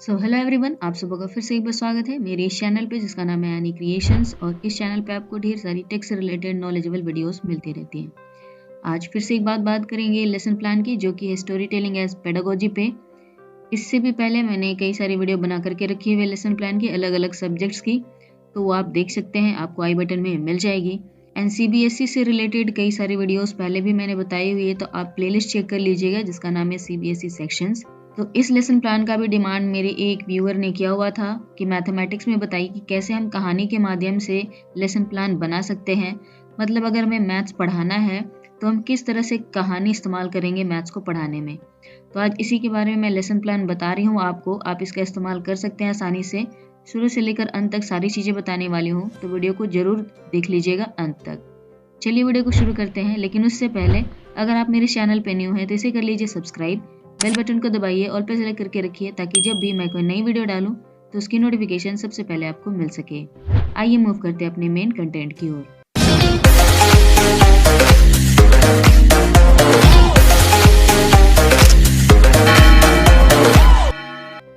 So hello everyone, आप सबका का फिर से एक बार स्वागत है मेरे इस चैनल पे जिसका नाम है एनी क्रिएशंस। और इस चैनल पे आपको ढेर सारी टेक से रिलेटेड नॉलेजेबल वीडियोस मिलती रहती हैं। आज फिर से एक बात करेंगे लेसन प्लान की, जो कि है स्टोरी टेलिंग एज पेडागोजी पे। इससे भी पहले मैंने कई सारी वीडियो बना करके रखी हुई लेसन प्लान की अलग अलग सब्जेक्ट्स की, तो वो आप देख सकते हैं, आपको आई बटन में मिल जाएगी। एंड CBSE से रिलेटेड कई सारी वीडियोस पहले भी मैंने बताई हुई है, तो आप प्लेलिस्ट चेक कर लीजिएगा जिसका नाम है CBSE सेक्शंस। तो इस लेसन प्लान का भी डिमांड मेरे एक व्यूअर ने किया हुआ था कि मैथमेटिक्स में बताइए कि कैसे हम कहानी के माध्यम से लेसन प्लान बना सकते हैं। मतलब अगर हमें मैथ्स पढ़ाना है तो हम किस तरह से कहानी इस्तेमाल करेंगे मैथ्स को पढ़ाने में। तो आज इसी के बारे में मैं लेसन प्लान बता रही हूँ आपको, आप इसका इस्तेमाल कर सकते हैं आसानी से। शुरू से लेकर अंत तक सारी चीज़ें बताने वाली हूँ, तो वीडियो को जरूर देख लीजिएगा अंत तक। चलिए वीडियो को शुरू करते हैं, लेकिन उससे पहले अगर आप मेरे चैनल पे न्यू हैं तो इसे कर लीजिए सब्सक्राइब, बेल बटन को दबाइए और पे सेलेक्ट करके रखिए ताकि जब भी मैं कोई नई वीडियो डालूं तो उसकी नोटिफिकेशन सबसे पहले आपको मिल सके। आइए मूव करते हैं अपने मेन कंटेंट की ओर।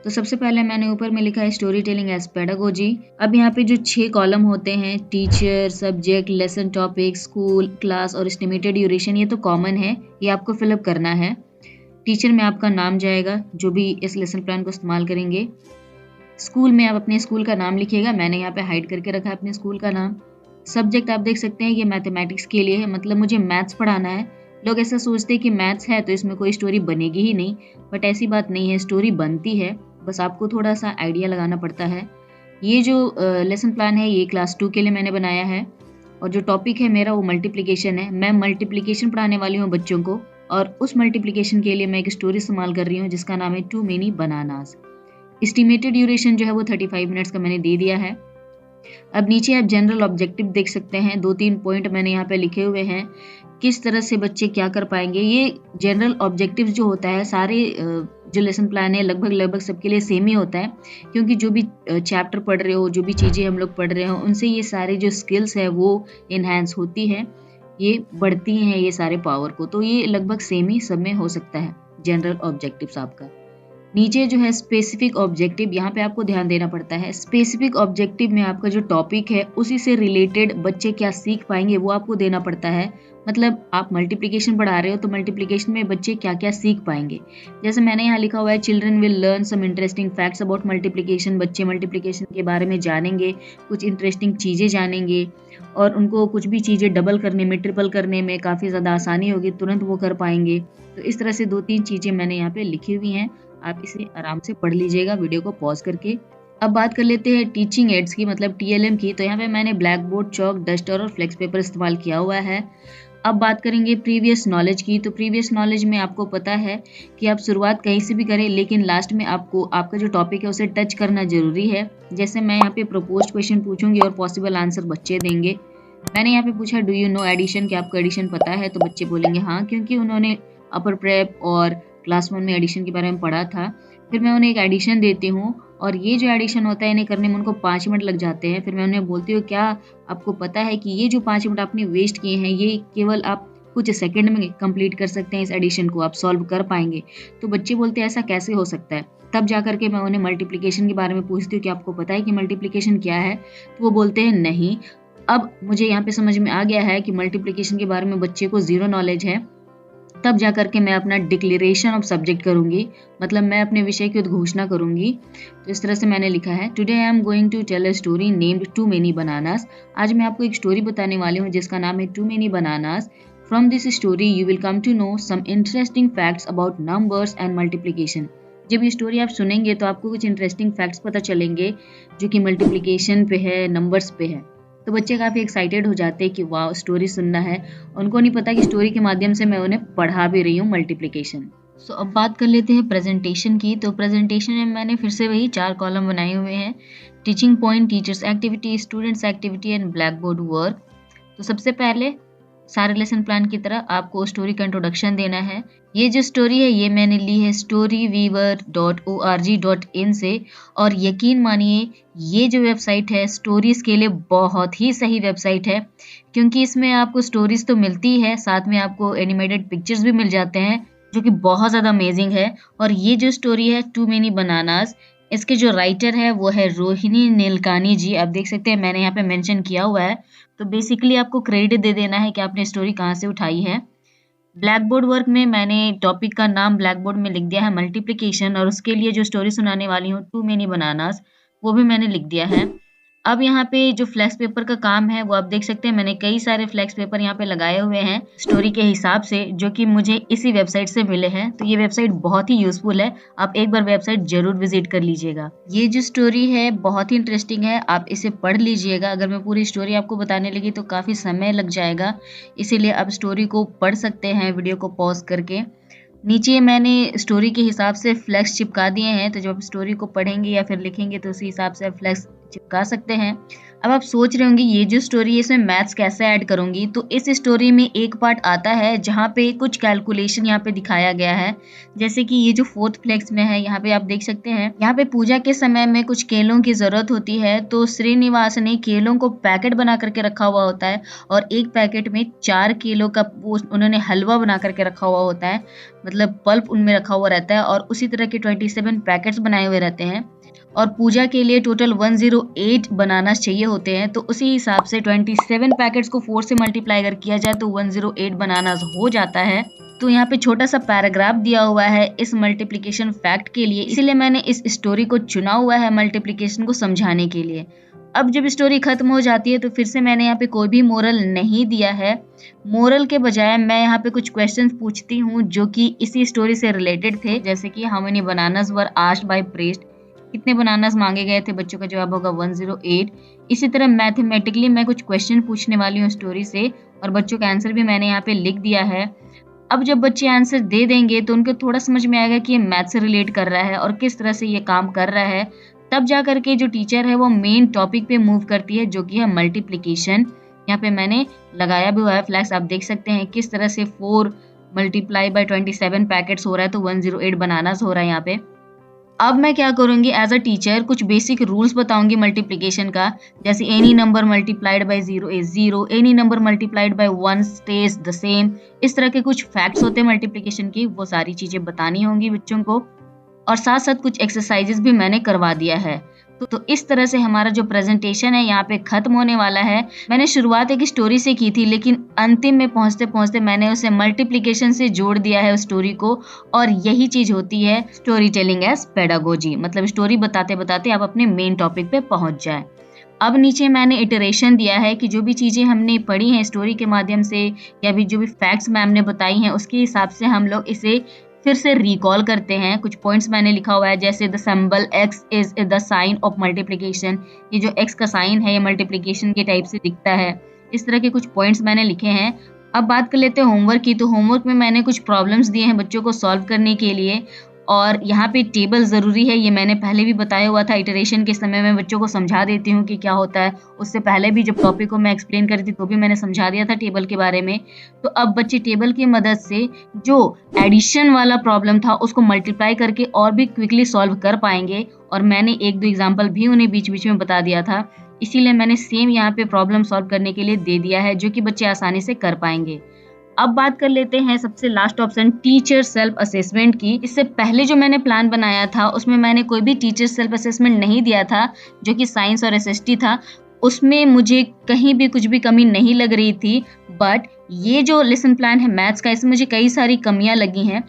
तो सबसे पहले मैंने ऊपर में लिखा है स्टोरी टेलिंग एज पेडागोजी। अब यहाँ पे जो 6 कॉलम होते हैं, teacher, subject, lesson topic, school, class और एस्टिमेटेड ड्यूरेशन, ये तो कॉमन है, ये आपको फिलअप करना है। टीचर में आपका नाम जाएगा जो भी इस लेसन प्लान को इस्तेमाल करेंगे। स्कूल में आप अपने स्कूल का नाम लिखिएगा, मैंने यहाँ पे हाइड करके रखा है अपने स्कूल का नाम। सब्जेक्ट आप देख सकते हैं ये मैथमेटिक्स के लिए है, मतलब मुझे मैथ्स पढ़ाना है। लोग ऐसा सोचते हैं कि मैथ्स है तो इसमें कोई स्टोरी बनेगी ही नहीं, बट ऐसी बात नहीं है, स्टोरी बनती है, बस आपको थोड़ा सा आइडिया लगाना पड़ता है। ये जो लेसन प्लान है ये क्लास 2 के लिए मैंने बनाया है, और जो टॉपिक है मेरा वो मल्टीप्लिकेशन है। मैं मल्टीप्लिकेशन पढ़ाने वाली हूँ बच्चों को, और उस मल्टीप्लिकेशन के लिए मैं एक स्टोरी इस्तेमाल कर रही हूँ जिसका नाम है too many bananas. Estimated duration जो है वो 35 मिनट्स का मैंने दे दिया है। अब नीचे आप जनरल ऑब्जेक्टिव देख सकते हैं, 2-3 पॉइंट मैंने यहाँ पे लिखे हुए हैं, किस तरह से बच्चे क्या कर पाएंगे। ये जनरल ऑब्जेक्टिव जो होता है सारे जो लेसन प्लान है लगभग सबके लिए सेम ही होता है, क्योंकि जो भी चैप्टर पढ़ रहे हो, जो भी चीज़ें हम लोग पढ़ रहे हो, उनसे ये सारे जो स्किल्स है वो इन्हांस होती है, ये बढ़ती हैं ये सारे पावर को। तो ये लगभग सेम ही सब में हो सकता है जनरल ऑब्जेक्टिव्स आपका। नीचे जो है स्पेसिफिक ऑब्जेक्टिव, यहाँ पे आपको ध्यान देना पड़ता है। स्पेसिफिक ऑब्जेक्टिव में आपका जो टॉपिक है उसी से रिलेटेड बच्चे क्या सीख पाएंगे वो आपको देना पड़ता है। मतलब आप मल्टीप्लिकेशन पढ़ा रहे हो तो मल्टीप्लिकेशन में बच्चे क्या क्या सीख पाएंगे। जैसे मैंने यहाँ लिखा हुआ है children will learn some interesting facts about multiplication. बच्चे मल्टीप्लिकेशन के बारे में जानेंगे, कुछ इंटरेस्टिंग चीज़ें जानेंगे, और उनको कुछ भी चीज़ें डबल करने में, ट्रिपल करने में काफ़ी ज़्यादा आसानी होगी, तुरंत वो कर पाएंगे। तो इस तरह से 2-3 चीज़ें मैंने यहाँ पे लिखी हुई हैं, आप इसे आराम से पढ़ लीजिएगा वीडियो को पॉज करके। अब बात कर लेते हैं टीचिंग एड्स की, मतलब TLM की। तो यहाँ पे मैंने ब्लैक बोर्ड, चॉक, डस्टर और फ्लेक्स पेपर इस्तेमाल किया हुआ है। अब बात करेंगे प्रीवियस नॉलेज की। तो प्रीवियस नॉलेज में आपको पता है कि आप शुरुआत कहीं से भी करें, लेकिन लास्ट में आपको आपका जो टॉपिक है उसे टच करना जरूरी है। जैसे मैं यहाँ पे प्रपोज्ड क्वेश्चन पूछूंगी और पॉसिबल आंसर बच्चे देंगे। मैंने यहाँ पे पूछा डू यू नो एडिशन, क्या आपको एडिशन पता है, तो बच्चे बोलेंगे हाँ, क्योंकि उन्होंने अपर प्रेप और क्लास 1 में एडिशन के बारे में पढ़ा था। फिर मैं उन्हें एक एडिशन देती हूँ, और ये जो एडिशन होता है इन्हें करने में उनको 5 मिनट लग जाते हैं। फिर मैं उन्हें बोलती हूँ क्या आपको पता है कि ये जो 5 मिनट आपने वेस्ट किए हैं ये केवल आप कुछ सेकंड में कंप्लीट कर सकते हैं, इस एडिशन को आप सॉल्व कर पाएंगे। तो बच्चे बोलते हैं ऐसा कैसे हो सकता है। तब जा करके मैं उन्हें मल्टीप्लिकेशन के बारे में पूछती हूँ कि आपको पता है कि मल्टीप्लिकेशन क्या है, तो वो बोलते हैं नहीं। अब मुझे यहाँ पे समझ में आ गया है कि मल्टीप्लिकेशन के बारे में बच्चे को जीरो नॉलेज है। तब जा करके मैं अपना डिक्लेरेशन ऑफ सब्जेक्ट करूंगी, मतलब मैं अपने विषय की उद्घोषणा करूंगी। तो इस तरह से मैंने लिखा है today I am going to tell a story named too many bananas. आज मैं आपको एक स्टोरी बताने वाली हूँ जिसका नाम है too many bananas. From this story you will come to know some interesting facts about numbers and multiplication. जब ये स्टोरी आप सुनेंगे तो आपको कुछ इंटरेस्टिंग फैक्ट्स पता चलेंगे जो कि मल्टीप्लिकेशन पे है, नंबर्स पे है। तो बच्चे काफ़ी एक्साइटेड हो जाते हैं कि वाह स्टोरी सुनना है। उनको नहीं पता कि स्टोरी के माध्यम से मैं उन्हें पढ़ा भी रही हूँ मल्टीप्लिकेशन। सो अब बात कर लेते हैं प्रेजेंटेशन की। तो प्रेजेंटेशन में मैंने फिर से वही 4 कॉलम बनाए हुए हैं, teaching point, teachers activity, students activity and black board work. तो सबसे पहले सारे लेसन प्लान की तरह आपको स्टोरी का इंट्रोडक्शन देना है। ये जो स्टोरी है ये मैंने ली है storyweaver.org.in से, और यकीन मानिए ये जो वेबसाइट है स्टोरीज के लिए बहुत ही सही वेबसाइट है, क्योंकि इसमें आपको स्टोरीज तो मिलती है, साथ में आपको एनिमेटेड पिक्चर्स भी मिल जाते हैं जो कि बहुत ज़्यादा अमेजिंग है। और ये जो स्टोरी है टू मेनी बनानास, इसके जो राइटर है वो है रोहिणी नीलकानी जी। आप देख सकते हैं मैंने यहाँ पे मेंशन किया हुआ है। तो बेसिकली आपको क्रेडिट दे देना है कि आपने स्टोरी कहाँ से उठाई है। ब्लैक बोर्ड वर्क में मैंने टॉपिक का नाम ब्लैक बोर्ड में लिख दिया है मल्टीप्लिकेशन, और उसके लिए जो स्टोरी सुनाने वाली हूँ टू मेनी बनानास, वो भी मैंने लिख दिया है। अब यहाँ पे जो फ्लेक्स पेपर का काम है वो आप देख सकते हैं मैंने कई सारे फ्लेक्स पेपर यहाँ पे लगाए हुए हैं स्टोरी के हिसाब से, जो कि मुझे इसी वेबसाइट से मिले हैं। तो ये वेबसाइट बहुत ही यूजफुल है, आप एक बार वेबसाइट जरूर विजिट कर लीजिएगा। ये जो स्टोरी है बहुत ही इंटरेस्टिंग है, आप इसे पढ़ लीजिएगा। अगर मैं पूरी स्टोरी आपको बताने लगी तो काफी समय लग जाएगा, इसीलिए आप स्टोरी को पढ़ सकते हैं वीडियो को पॉज करके। नीचे मैंने स्टोरी के हिसाब से फ्लैक्स चिपका दिए हैं, तो जब आप स्टोरी को पढ़ेंगे या फिर लिखेंगे तो उसी हिसाब से आप फ्लैक्स चिपका सकते हैं। अब आप सोच रहे होंगे ये जो स्टोरी है इसमें मैथ्स कैसे ऐड करूंगी, तो इस स्टोरी में एक पार्ट आता है जहाँ पे कुछ कैलकुलेशन यहाँ पे दिखाया गया है। जैसे कि ये जो फोर्थ फ्लैक्स में है, यहाँ पे आप देख सकते हैं यहाँ पे पूजा के समय में कुछ केलों की जरूरत होती है, तो श्रीनिवास ने केलों को पैकेट बना करके रखा हुआ होता है, और एक पैकेट में 4 किलो का उन्होंने हलवा बना करके रखा हुआ होता है, मतलब पल्प उनमें रखा हुआ रहता है, और उसी तरह के 27 पैकेट्स बनाए हुए रहते हैं। और पूजा के लिए टोटल 108 बनानास चाहिए होते हैं, तो उसी हिसाब से 27 पैकेट्स को 4 से मल्टीप्लाई अगर किया जाए तो 108 बनानास हो जाता है। तो यहाँ पे छोटा सा पैराग्राफ दिया हुआ है इस मल्टीप्लिकेशन फैक्ट के लिए, इसीलिए मैंने इस स्टोरी को चुना हुआ है मल्टीप्लिकेशन को समझाने के लिए। अब जब स्टोरी खत्म हो जाती है तो फिर से मैंने यहाँ पे कोई भी मोरल नहीं दिया है। मोरल के बजाय मैं यहाँ पे कुछ क्वेश्चंस पूछती हूँ जो कि इसी स्टोरी से रिलेटेड थे, जैसे कि how many bananas were asked by priest, कितने बनानास मांगे गए थे, बच्चों का जवाब होगा 108। इसी तरह मैथमेटिकली मैं कुछ क्वेश्चन पूछने वाली हूँ स्टोरी से, और बच्चों का आंसर भी मैंने यहाँ पे लिख दिया है। अब जब बच्चे आंसर दे देंगे तो उनको थोड़ा समझ में आएगा कि ये मैथ से रिलेट कर रहा है और किस तरह से ये काम कर रहा है। तब जा करके जो टीचर है वो मेन टॉपिक पे मूव करती है, जो कि है मल्टीप्लिकेशन। यहाँ पे मैंने लगाया भी हुआ है फ्लैक्स, आप देख सकते हैं किस तरह से 4 मल्टीप्लाई बाय 27 पैकेट्स हो रहा है, तो 108 बनानास हो रहा है यहाँ पे। अब मैं क्या करूंगी एज अ टीचर, कुछ बेसिक रूल्स बताऊंगी मल्टीप्लिकेशन का, जैसे any number multiplied by 0 is 0, any number multiplied by 1 stage the same. इस तरह के कुछ फैक्ट्स होते हैं मल्टीप्लिकेशन की, वो सारी चीजें बतानी होंगी बच्चों को, और साथ साथ कुछ एक्सरसाइजेस भी मैंने करवा दिया है। तो इस तरह से हमारा जो प्रेजेंटेशन है यहाँ पे खत्म होने वाला है। मैंने शुरुआत एक स्टोरी से की थी, लेकिन अंतिम में पहुंचते पहुंचते मैंने उसे मल्टीप्लिकेशन से जोड़ दिया है उस स्टोरी को, और यही चीज होती है स्टोरी टेलिंग एज पेडागोजी, मतलब स्टोरी बताते बताते आप अपने मेन टॉपिक पे पहुंच जाए। अब नीचे मैंने इटरेशन दिया है कि जो भी चीजें हमने पढ़ी हैं स्टोरी के माध्यम से, या भी जो भी फैक्ट्स मैम ने बताई हैं उसके हिसाब से हम लोग इसे फिर से रिकॉल करते हैं। कुछ पॉइंट्स मैंने लिखा हुआ है, जैसे the symbol x is the sign of multiplication, ये जो x का साइन है ये मल्टीप्लिकेशन के टाइप से दिखता है। इस तरह के कुछ पॉइंट्स मैंने लिखे हैं। अब बात कर लेते हैं होमवर्क की। तो होमवर्क में मैंने कुछ प्रॉब्लम्स दिए हैं बच्चों को सॉल्व करने के लिए, और यहाँ पे टेबल ज़रूरी है, ये मैंने पहले भी बताया हुआ था। इटरेशन के समय में बच्चों को समझा देती हूँ कि क्या होता है, उससे पहले भी जब टॉपिक को मैं एक्सप्लेन कर रही थी तो भी मैंने समझा दिया था टेबल के बारे में। तो अब बच्चे टेबल की मदद से जो एडिशन वाला प्रॉब्लम था उसको मल्टीप्लाई करके और भी क्विकली सॉल्व कर पाएंगे, और मैंने 1-2 एग्जाम्पल भी उन्हें बीच बीच में बता दिया था, इसीलिए मैंने सेम यहाँ पे प्रॉब्लम सॉल्व करने के लिए दे दिया है, जो कि बच्चे आसानी से कर पाएंगे। अब बात कर लेते हैं सबसे last option, teacher self assessment की। इससे पहले जो मैंने प्लान बनाया था उसमें मैंने कोई भी टीचर सेल्फ असेसमेंट नहीं दिया था, जो कि साइंस और एसएसटी था। उसमें मुझे कहीं भी कुछ भी कमी नहीं लग रही थी, बट ये जो लेसन प्लान है मैथ्स का, इसमें मुझे कई सारी कमियां लगी हैं।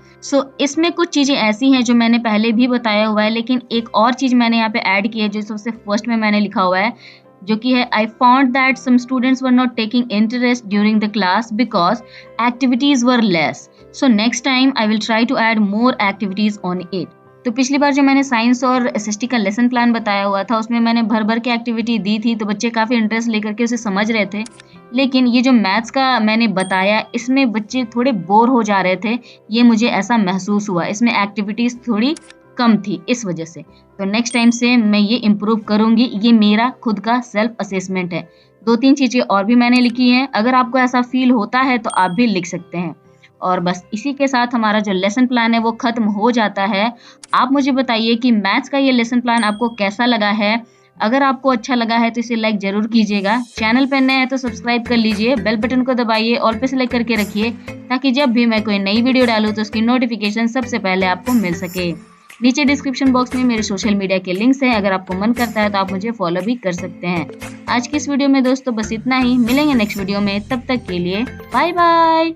इसमें कुछ चीजें ऐसी हैं जो मैंने पहले भी बताया हुआ है, लेकिन एक और चीज मैंने यहाँ पे ऐड की है जो सबसे फर्स्ट में मैंने लिखा हुआ है, जो कि है I found that some students were not taking interest during the class because activities were less. So next time I will try to add more activities on it. तो पिछली बार जो मैंने साइंस और एसएसटी का लेसन प्लान बताया हुआ था उसमें मैंने भर भर के एक्टिविटी दी थी, तो बच्चे काफ़ी इंटरेस्ट लेकर के उसे समझ रहे थे। लेकिन ये जो मैथ्स का मैंने बताया इसमें बच्चे थोड़े बोर हो जा रहे थे, ये मुझे ऐसा महसूस हुआ। इसमें एक्टिविटीज़ थोड़ी कम थी इस वजह से। तो नेक्स्ट टाइम से मैं ये इम्प्रूव करूंगी। ये मेरा खुद का सेल्फ असेसमेंट है। 2-3 चीजें और भी मैंने लिखी हैं, अगर आपको ऐसा फील होता है तो आप भी लिख सकते हैं। और बस इसी के साथ हमारा जो लेसन प्लान है वो खत्म हो जाता है। आप मुझे बताइए कि मैथ्स का ये लेसन प्लान आपको कैसा लगा है। अगर आपको अच्छा लगा है तो इसे लाइक जरूर कीजिएगा। चैनल पर नए हैं तो सब्सक्राइब कर लीजिए, बेल बटन को दबाइए, ऑल पे सेलेक्ट करके रखिए, ताकि जब भी मैं कोई नई वीडियो डालूं तो उसकी नोटिफिकेशन सबसे पहले आपको मिल सके। नीचे डिस्क्रिप्शन बॉक्स में मेरे सोशल मीडिया के लिंक्स हैं, अगर आपको मन करता है तो आप मुझे फॉलो भी कर सकते हैं। आज की इस वीडियो में दोस्तों बस इतना ही, मिलेंगे नेक्स्ट वीडियो में, तब तक के लिए बाय बाय।